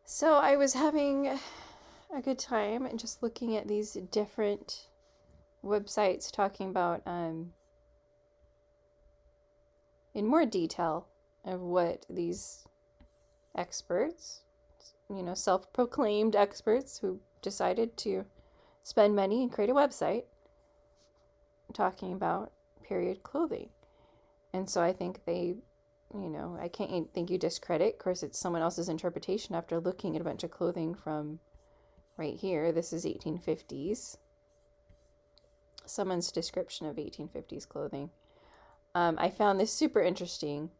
So I was having a good time and just looking at these different websites talking about in more detail of what these experts, self-proclaimed experts who decided to spend money and create a website talking about period clothing. And so I think I can't think you discredit. Of course, it's someone else's interpretation after looking at a bunch of clothing from right here. This is 1850s. Someone's description of 1850s clothing. I found this super interesting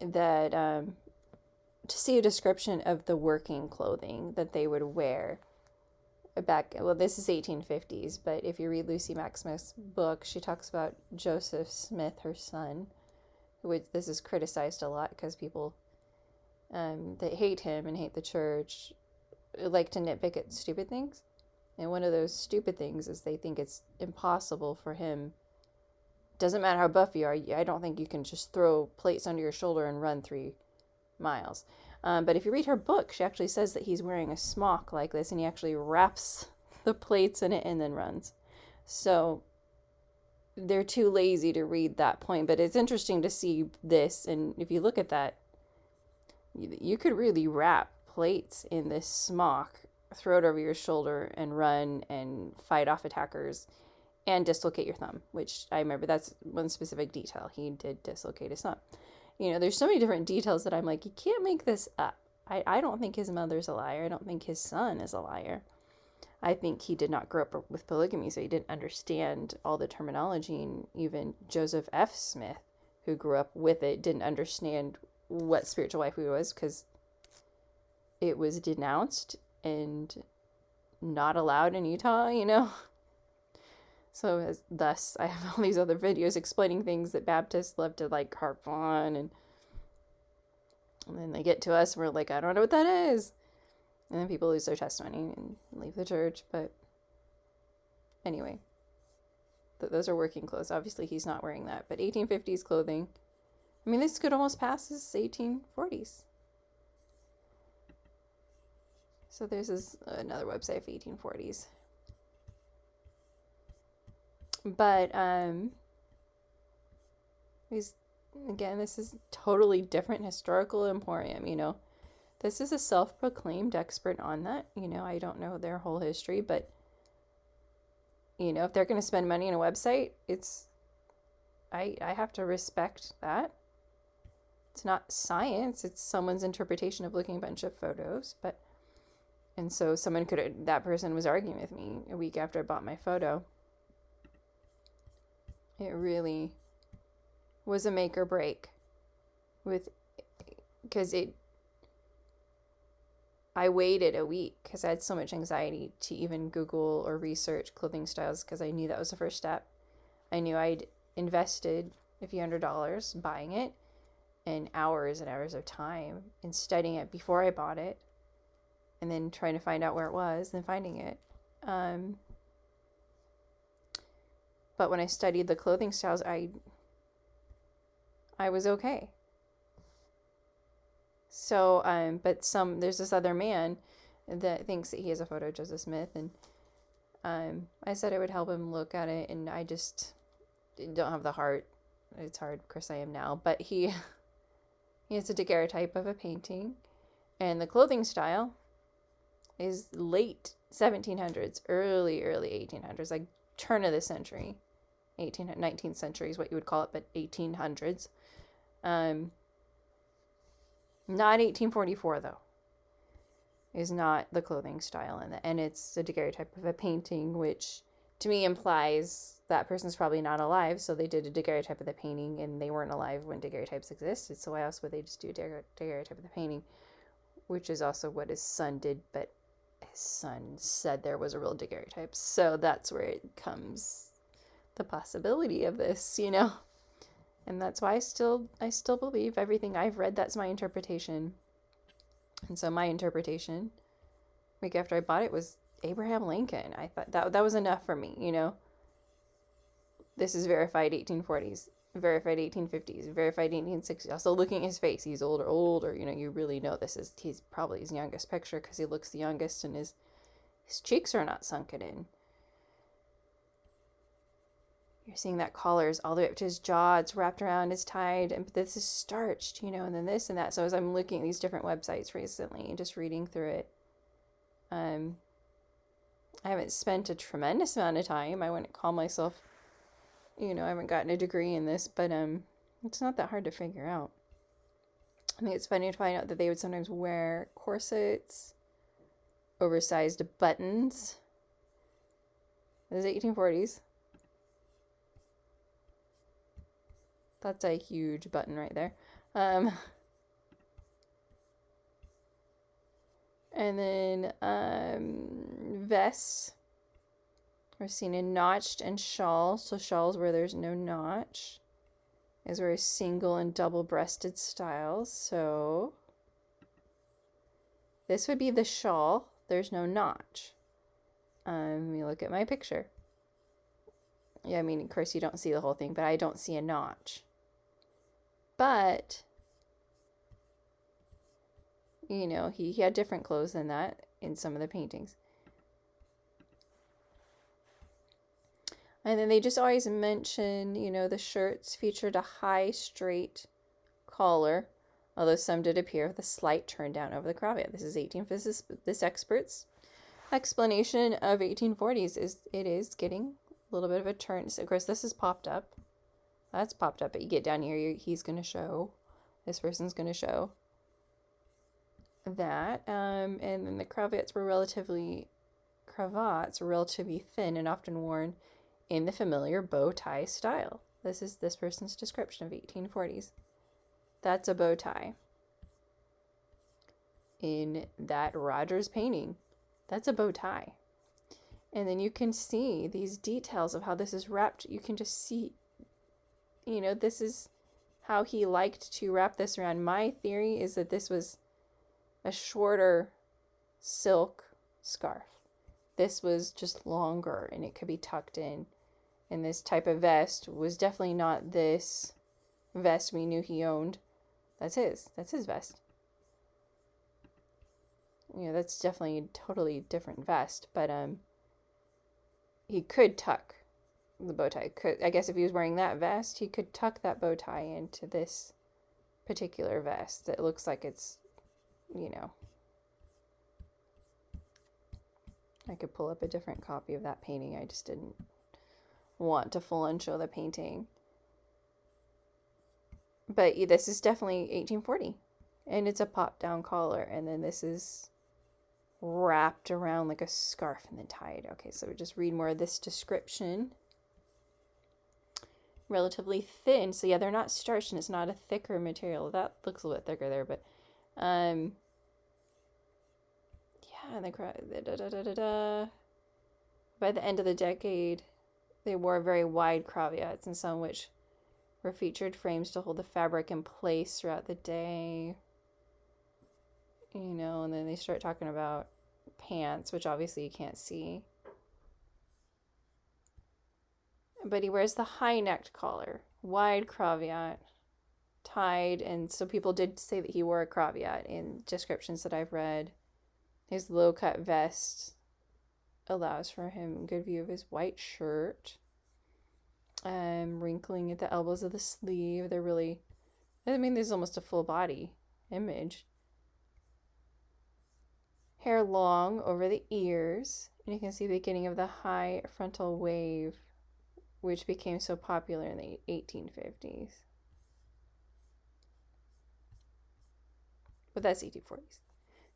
that to see a description of the working clothing that they would wear back. Well, this is 1850s, but if you read Lucy Mack Smith's book, she talks about Joseph Smith, her son, which this is criticized a lot because people that hate him and hate the church like to nitpick at stupid things. And one of those stupid things is they think it's impossible for him. Doesn't matter how buff you are, I don't think you can just throw plates under your shoulder and run 3 miles. But if you read her book, she actually says that he's wearing a smock like this, and he actually wraps the plates in it and then runs. So they're too lazy to read that point. But it's interesting to see this, and if you look at that, you could really wrap plates in this smock, throw it over your shoulder, and run and fight off attackers and dislocate your thumb, which I remember that's one specific detail. He did dislocate his thumb. There's so many different details that I'm like, you can't make this up. I don't think his mother's a liar. I don't think his son is a liar. I think he did not grow up with polygamy, so he didn't understand all the terminology. And even Joseph F. Smith, who grew up with it, didn't understand what spiritual wife he was because it was denounced and not allowed in Utah. So thus, I have all these other videos explaining things that Baptists love to harp on, and then they get to us and we're like, I don't know what that is. And then people lose their testimony and leave the church. But anyway, those are working clothes. Obviously, he's not wearing that. But 1850s clothing, I mean, this could almost pass as 1840s. So there's another website for 1840s. But this is totally different historical emporium. This is a self-proclaimed expert on that. I don't know their whole history, but if they're going to spend money on a website, I have to respect that. It's not science, it's someone's interpretation of looking at a bunch of photos. And so that person was arguing with me a week after I bought my photo. It really was a make or break because I waited a week because I had so much anxiety to even Google or research clothing styles because I knew that was the first step. I knew I'd invested a few $100s buying it and hours of time in studying it before I bought it and then trying to find out where it was and finding it. But when I studied the clothing styles, I was okay. So, but there's this other man that thinks that he has a photo of Joseph Smith, and I said I would help him look at it, and I just don't have the heart. It's hard, of course I am now, but he has a daguerreotype of a painting, and the clothing style is late 1700s, early 1800s, like turn of the century. 19th century is what you would call it, but 1800s. Not 1844 though. Is not the clothing style and it's a daguerreotype of a painting, which to me implies that person's probably not alive. So they did a daguerreotype of the painting, and they weren't alive when daguerreotypes existed. So why else would they just do a daguerreotype of the painting? Which is also what his son did, but his son said there was a real daguerreotype. So that's where it comes. The possibility of this, and that's why I still believe everything I've read. That's my interpretation. And so my interpretation, week after I bought it, was Abraham Lincoln. I thought that was enough for me. This is verified 1840s. verified 1850s, verified 1860s. Also looking at his face, he's older, you know, you really know he's probably his youngest picture because he looks the youngest and his cheeks are not sunken in. You're seeing that collar is all the way up to his jaw, it's wrapped around, it's tied, and this is starched, you know, and then this and that. So as I'm looking at these different websites recently and just reading through it, I haven't spent a tremendous amount of time. I wouldn't call myself, you know, I haven't gotten a degree in this, but it's not that hard to figure out. I think it's funny to find out that they would sometimes wear corsets, oversized buttons. This is 1840s. That's a huge button right there. And then vests. We're seeing a notched and shawl. So shawls where there's no notch. Is where single and double-breasted styles. So this would be the shawl. There's no notch. Let me look at my picture. Yeah, I mean, of course you don't see the whole thing, but I don't see a notch. But, you know, he had different clothes than that in some of the paintings. And then they just always mention, you know, the shirts featured a high straight collar, although some did appear with a slight turn down over the cravat. This expert's explanation of 1840s is it is getting a little bit of a turn. So of course, this is popped up. That's popped up, but you get down here, he's going to show, this person's going to show that. And then the cravats were relatively thin and often worn in the familiar bow tie style. This is this person's description of 1840s. That's a bow tie. In that Rogers painting, that's a bow tie. And then you can see these details of how this is wrapped. You can just see, you know, this is how he liked to wrap this around. My theory is that this was a shorter silk scarf. This was just longer and it could be tucked in. And this type of vest was definitely not this vest we knew he owned. That's his vest. You know, that's definitely a totally different vest, but he could tuck the bow tie. I guess if he was wearing that vest, he could tuck that bow tie into this particular vest that looks like it's, you know, I could pull up a different copy of that painting. I just didn't want to full on show the painting. But this is definitely 1840. And it's a pop down collar. And then this is wrapped around like a scarf and then tied. Okay, so we just read more of this description. Relatively thin. So yeah, they're not starched and it's not a thicker material. That looks a little bit thicker there, but yeah, by the end of the decade, they wore very wide cravats, and some which were featured frames to hold the fabric in place throughout the day. You know, and then they start talking about pants, which obviously you can't see. But he wears the high-necked collar, wide cravat, tied, and so people did say that he wore a cravat in descriptions that I've read. His low-cut vest allows for him a good view of his white shirt. Wrinkling at the elbows of the sleeve. They're really, I mean, there's almost a full body image. Hair long over the ears. And you can see the beginning of the high frontal wave, which became so popular in the 1850s. But that's 1840s.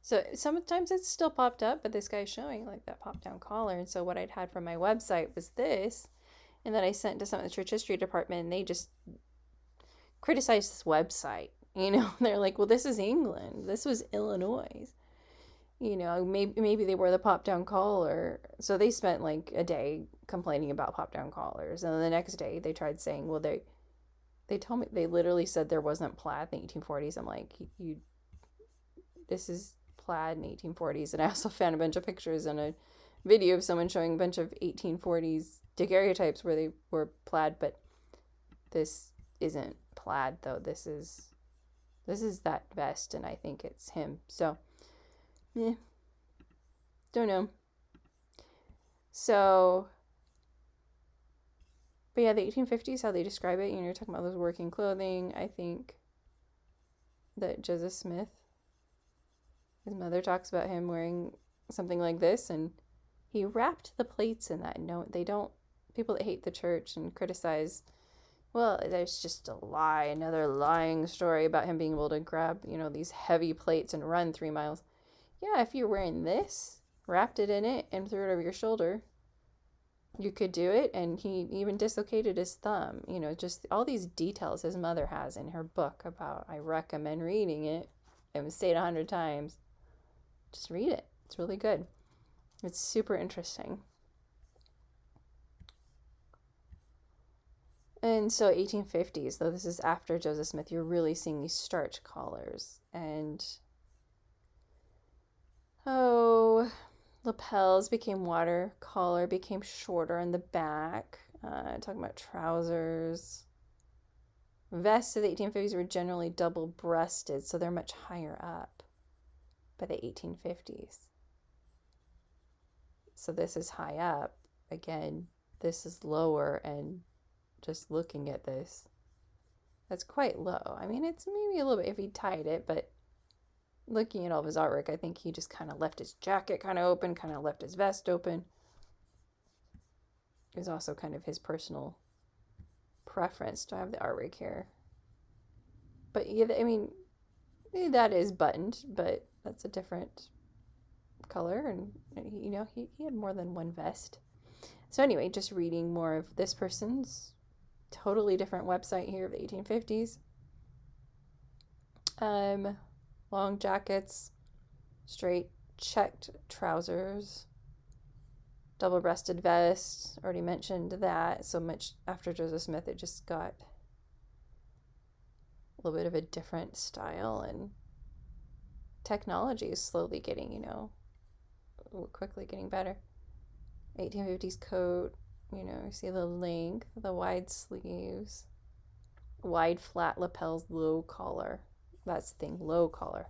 So sometimes it's still popped up, but this guy's showing like that pop down collar. And so what I'd had from my website was this, and then I sent to some of the church history department, and they just criticized this website. You know, they're like, well, this is England. This was Illinois. You know, maybe they wore the pop down collar. So they spent like a day complaining about pop down collars. And then the next day they tried saying, well, they told me, they literally said there wasn't plaid in the 1840s. I'm like, this is plaid in the 1840s. And I also found a bunch of pictures and a video of someone showing a bunch of 1840s daguerreotypes where they were plaid, but this isn't plaid though. This is that vest, and I think it's him. So, don't know. So, but yeah, the 1850s, how they describe it, you're talking about those working clothing. I think that Joseph Smith, his mother talks about him wearing something like this, and he wrapped the plates in that. No, they don't, people that hate the church and criticize, well, there's just a lie, another lying story about him being able to grab, these heavy plates and run 3 miles. Yeah, if you're wearing this, wrapped it in it, and threw it over your shoulder, you could do it. And he even dislocated his thumb. Just all these details his mother has in her book about, I recommend reading it. I've said it 100 times. Just read it. It's really good. It's super interesting. And so 1850s, though this is after Joseph Smith, you're really seeing these starch collars. And, lapels became water, collar became shorter in the back. Talking about trousers. Vests of the 1850s were generally double-breasted, so they're much higher up by the 1850s. So this is high up. Again, this is lower, and just looking at this, that's quite low. I mean, it's maybe a little bit if he tied it, but looking at all of his artwork, I think he just kind of left his jacket kind of open, kind of left his vest open. It was also kind of his personal preference to have the artwork here. But yeah, I mean, that is buttoned, but that's a different color, and he had more than one vest. So anyway, just reading more of this person's totally different website here of the 1850s. Long jackets, straight checked trousers, double-breasted vest. Already mentioned that. So much after Joseph Smith, it just got a little bit of a different style, and technology is slowly getting, quickly getting better. 1850s coat, you see the length, the wide sleeves, wide flat lapels, low collar. That's the thing, low collar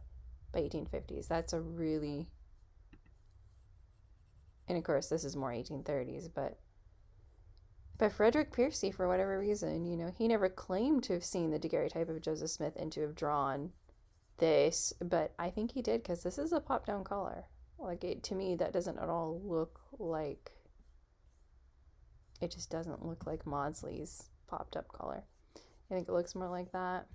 by 1850s. That's a really, and of course this is more 1830s, but Frederick Piercy, for whatever reason, he never claimed to have seen the daguerreotype of Joseph Smith and to have drawn this, but I think he did, because this is a pop-down collar. To me, that doesn't at all look like, it just doesn't look like Maudsley's popped-up collar. I think it looks more like that.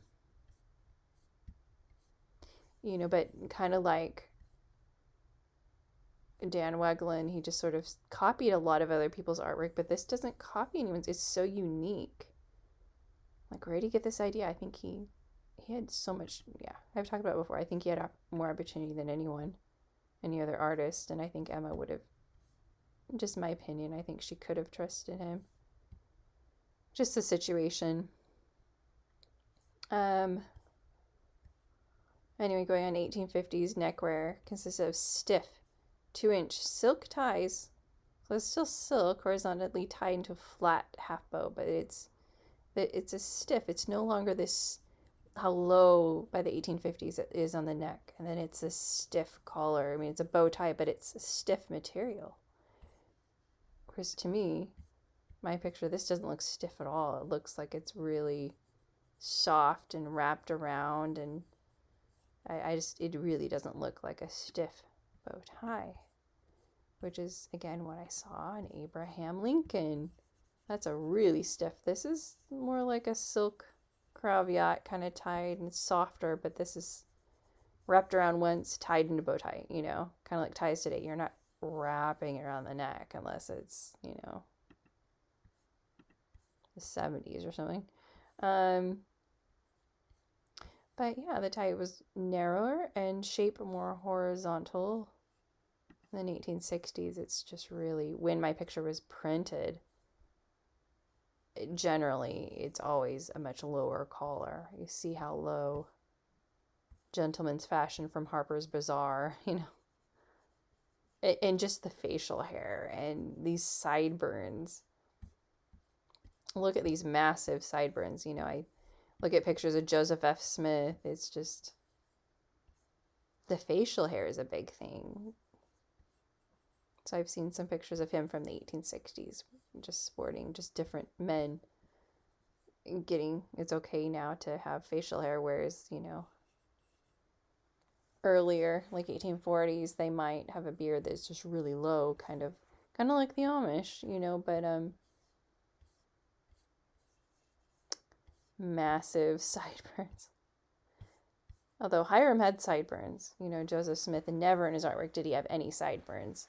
But kind of like Dan Weglin, he just sort of copied a lot of other people's artwork, but this doesn't copy anyone's. It's so unique. Where did he get this idea? I think he had so much, I've talked about it before. I think he had more opportunity than any other artist, and I think Emma would have, just my opinion, I think she could have trusted him. Just the situation. Anyway, going on, 1850s neckwear consists of stiff 2-inch silk ties. So it's still silk, horizontally tied into a flat half bow, but it's a stiff. It's no longer this, how low by the 1850s it is on the neck, and then it's a stiff collar. I mean, it's a bow tie, but it's a stiff material. Whereas to me, my picture, this doesn't look stiff at all. It looks like it's really soft and wrapped around, and it really doesn't look like a stiff bow tie, which is, again, what I saw in Abraham Lincoln. That's a really stiff. This is more like a silk cravat, kind of tied, and softer, but this is wrapped around once, tied into bow tie, kind of like ties today. You're not wrapping it around the neck unless it's, the 70s or something. But yeah, the tie was narrower and shape more horizontal. In the 1860s, it's just really, when my picture was printed, generally, it's always a much lower collar. You see how low Gentleman's Fashion from Harper's Bazaar, and just the facial hair and these sideburns. Look at these massive sideburns. look at pictures of Joseph F. Smith, it's just the facial hair is a big thing. So I've seen some pictures of him from the 1860s, just sporting just different men getting, it's okay now to have facial hair, whereas, earlier, like 1840s, they might have a beard that's just really low, kind of like the Amish, but massive sideburns. Although Hyrum had sideburns, Joseph Smith, and never in his artwork did he have any sideburns.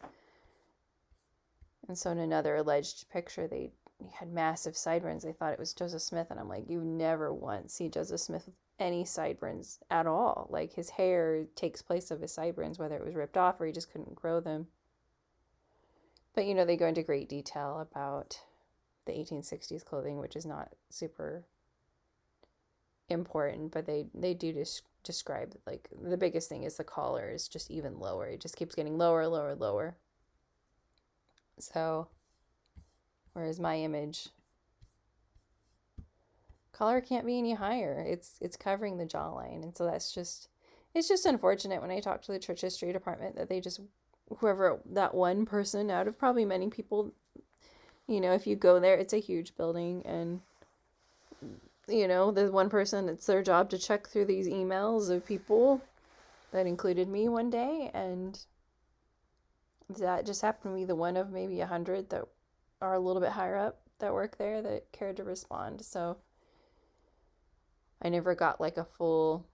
And so in another alleged picture, he had massive sideburns. They thought it was Joseph Smith, and I'm like, you never once see Joseph Smith with any sideburns at all. Like, his hair takes place of his sideburns, whether it was ripped off or he just couldn't grow them. But, they go into great detail about the 1860s clothing, which is not super important, but they do describe, like, the biggest thing is the collar is just even lower. It just keeps getting lower, lower, lower. So, whereas my image, collar can't be any higher. It's covering the jawline. And so it's just unfortunate when I talk to the church history department that they just, whoever, that one person out of probably many people, if you go there, it's a huge building, and the one person, it's their job to check through these emails of people. That included me one day, and that just happened to be the one of maybe 100 that are a little bit higher up that work there that cared to respond. So I never got like a full,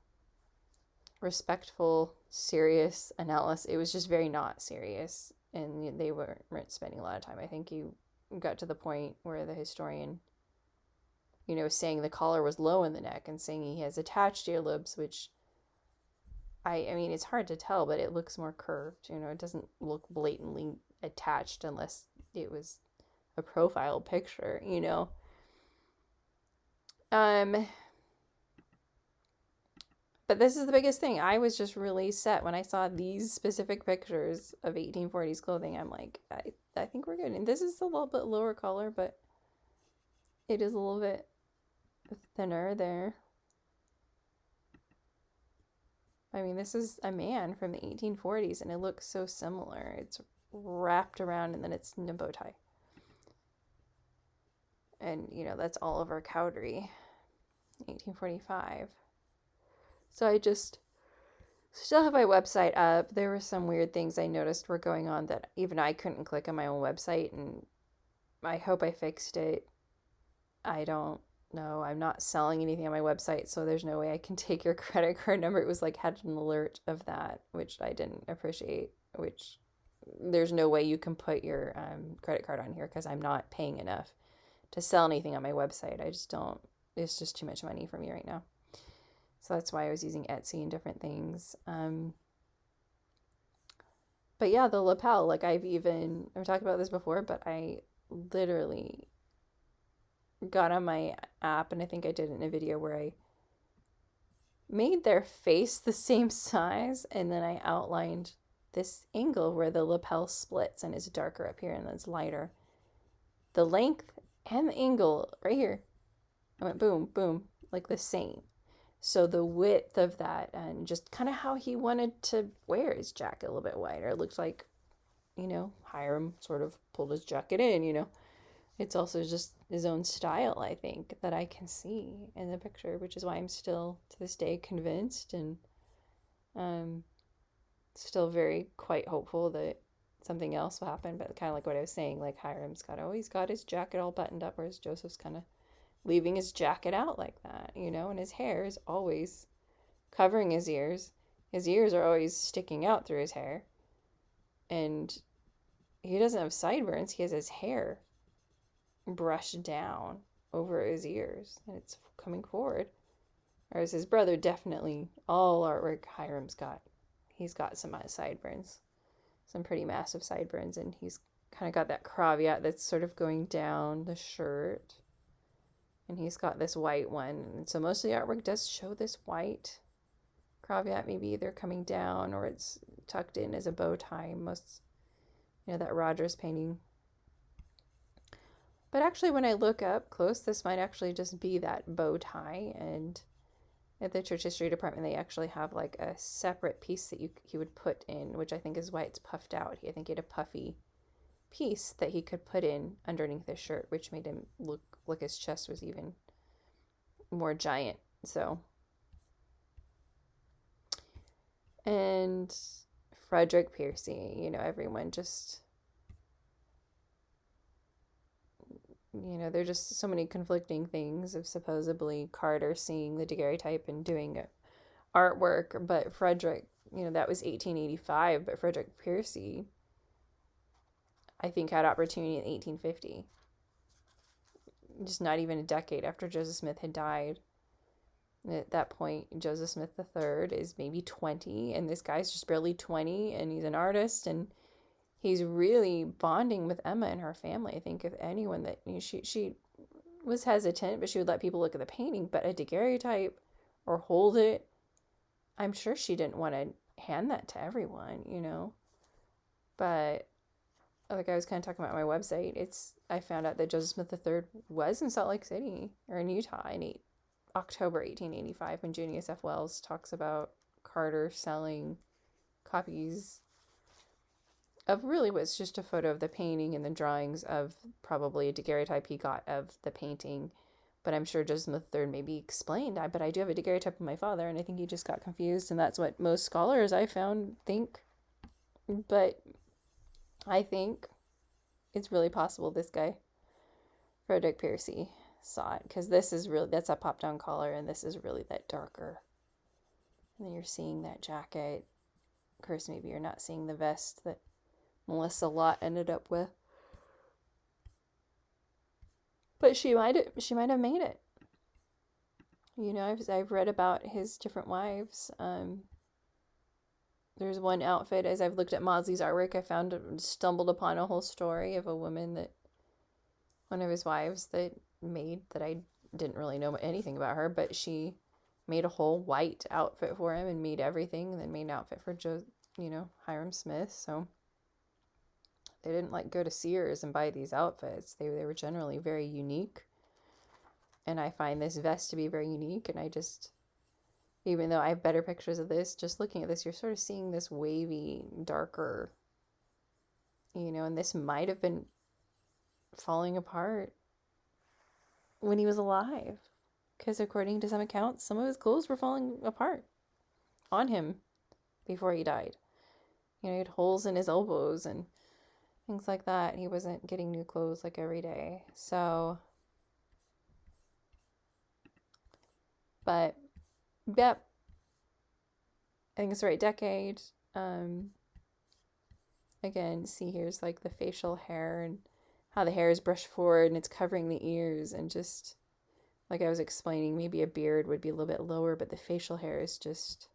respectful, serious analysis. It was just very not serious, and they weren't spending a lot of time. I think you got to the point where the historian, saying the collar was low in the neck and saying he has attached earlobes, which I mean, it's hard to tell, but it looks more curved. It doesn't look blatantly attached unless it was a profile picture, But this is the biggest thing. I was just really set when I saw these specific pictures of 1840s clothing. I'm like, I think we're good. And this is a little bit lower color, but it is a little bit thinner there. I mean, this is a man from the 1840s, and it looks so similar. It's wrapped around, and then it's in a bow tie. And, that's Oliver Cowdery, 1845. So I just still have my website up. There were some weird things I noticed were going on that even I couldn't click on my own website, and I hope I fixed it. I don't know. I'm not selling anything on my website, so there's no way I can take your credit card number. It was like had an alert of that, which I didn't appreciate, which there's no way you can put your credit card on here because I'm not paying enough to sell anything on my website. I just don't. It's just too much money for me right now. So that's why I was using Etsy and different things. But yeah, the lapel, like I've talked about this before, but I literally got on my app, and I think I did it in a video where I made their face the same size, and then I outlined this angle where the lapel splits and is darker up here and then it's lighter. The length and the angle right here, I went boom, boom, like the same. So the width of that, and just kind of how he wanted to wear his jacket a little bit wider. It looked like, Hyrum sort of pulled his jacket in, It's also just his own style, I think, that I can see in the picture, which is why I'm still, to this day, convinced and still very quite hopeful that something else will happen. But kind of like what I was saying, like Hyrum's he's got his jacket all buttoned up, whereas Joseph's kind of leaving his jacket out like that, and his hair is always covering his ears. His ears are always sticking out through his hair. And he doesn't have sideburns. He has his hair brushed down over his ears, and it's coming forward. Whereas his brother, definitely, all artwork he's got some sideburns, some pretty massive sideburns, and he's kind of got that cravat that's sort of going down the shirt. And he's got this white one. And so most of the artwork does show this white cravat, maybe either coming down or it's tucked in as a bow tie. Most, that Rogers painting. But actually, when I look up close, this might actually just be that bow tie. And at the church history department, they actually have like a separate piece that he would put in, which I think is why it's puffed out. I think he had a puffy piece that he could put in underneath his shirt, which made him look like his chest was even more giant. So, and Frederick Piercy, everyone just, there are just so many conflicting things of supposedly Carter seeing the daguerreotype and doing artwork, but Frederick, that was 1885, but Frederick Piercy, I think, had opportunity in 1850. Just not even a decade after Joseph Smith had died. At that point, Joseph Smith III is maybe 20, and this guy's just barely 20, and he's an artist, and he's really bonding with Emma and her family. I think if anyone that, she was hesitant, but she would let people look at the painting, but a daguerreotype or hold it, I'm sure she didn't want to hand that to everyone, But like I was kind of talking about my website, I found out that Joseph Smith III was in Salt Lake City, or in Utah, in October 1885, when Junius F. Wells talks about Carter selling copies of really was just a photo of the painting and the drawings of probably a daguerreotype he got of the painting. But I'm sure Joseph Smith III maybe explained, but I do have a daguerreotype of my father, and I think he just got confused, and that's what most scholars I found think. But I think it's really possible this guy, Frederick Piercy, saw it, because this is really, that's a pop-down collar, and this is really that darker. And then you're seeing that jacket. Of course, maybe you're not seeing the vest that Melissa Lott ended up with. But she might have made it. I've read about his different wives. There's one outfit, as I've looked at Maudslay's artwork, I stumbled upon a whole story of a woman that one of his wives that made, that I didn't really know anything about her, but she made a whole white outfit for him and made everything, and then made an outfit for Hyrum Smith. So they didn't go to Sears and buy these outfits. They were generally very unique. And I find this vest to be very unique. And I just, even though I have better pictures of this, just looking at this, you're sort of seeing this wavy, darker, and this might have been falling apart when he was alive. Because according to some accounts, some of his clothes were falling apart on him before he died. He had holes in his elbows and things like that. He wasn't getting new clothes every day. So, but, yep. I think it's the right decade. Again, see here's the facial hair and how the hair is brushed forward and it's covering the ears, and just like I was explaining, maybe a beard would be a little bit lower, but the facial hair is just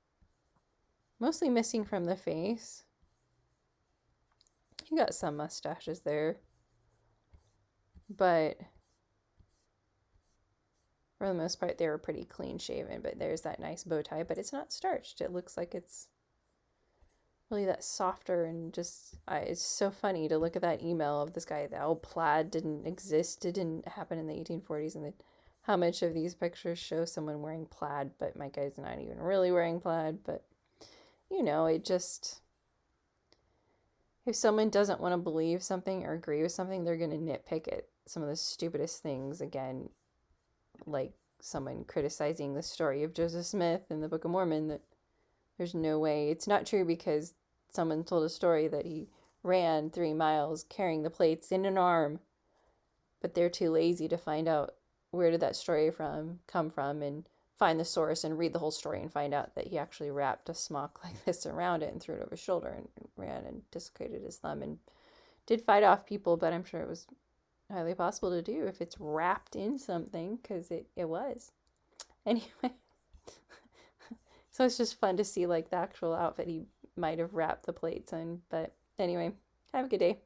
mostly missing from the face. He got some mustaches there, but for the most part, they were pretty clean shaven. But there's that nice bow tie, but it's not starched. It looks like it's really that softer, and just, it's so funny to look at that email of this guy that, plaid didn't exist. It didn't happen in the 1840s, and how much of these pictures show someone wearing plaid, but my guy's not even really wearing plaid. But, it just, if someone doesn't want to believe something or agree with something, they're going to nitpick at some of the stupidest things. Again, like someone criticizing the story of Joseph Smith in the Book of Mormon, that there's no way it's not true because someone told a story that he ran 3 miles carrying the plates in an arm, but they're too lazy to find out where did that story come from and find the source and read the whole story and find out that he actually wrapped a smock like this around it and threw it over his shoulder and ran and dislocated his thumb and did fight off people, but I'm sure it was highly possible to do if it's wrapped in something, because it was. Anyway, so it's just fun to see the actual outfit he might have wrapped the plates in. But anyway, have a good day.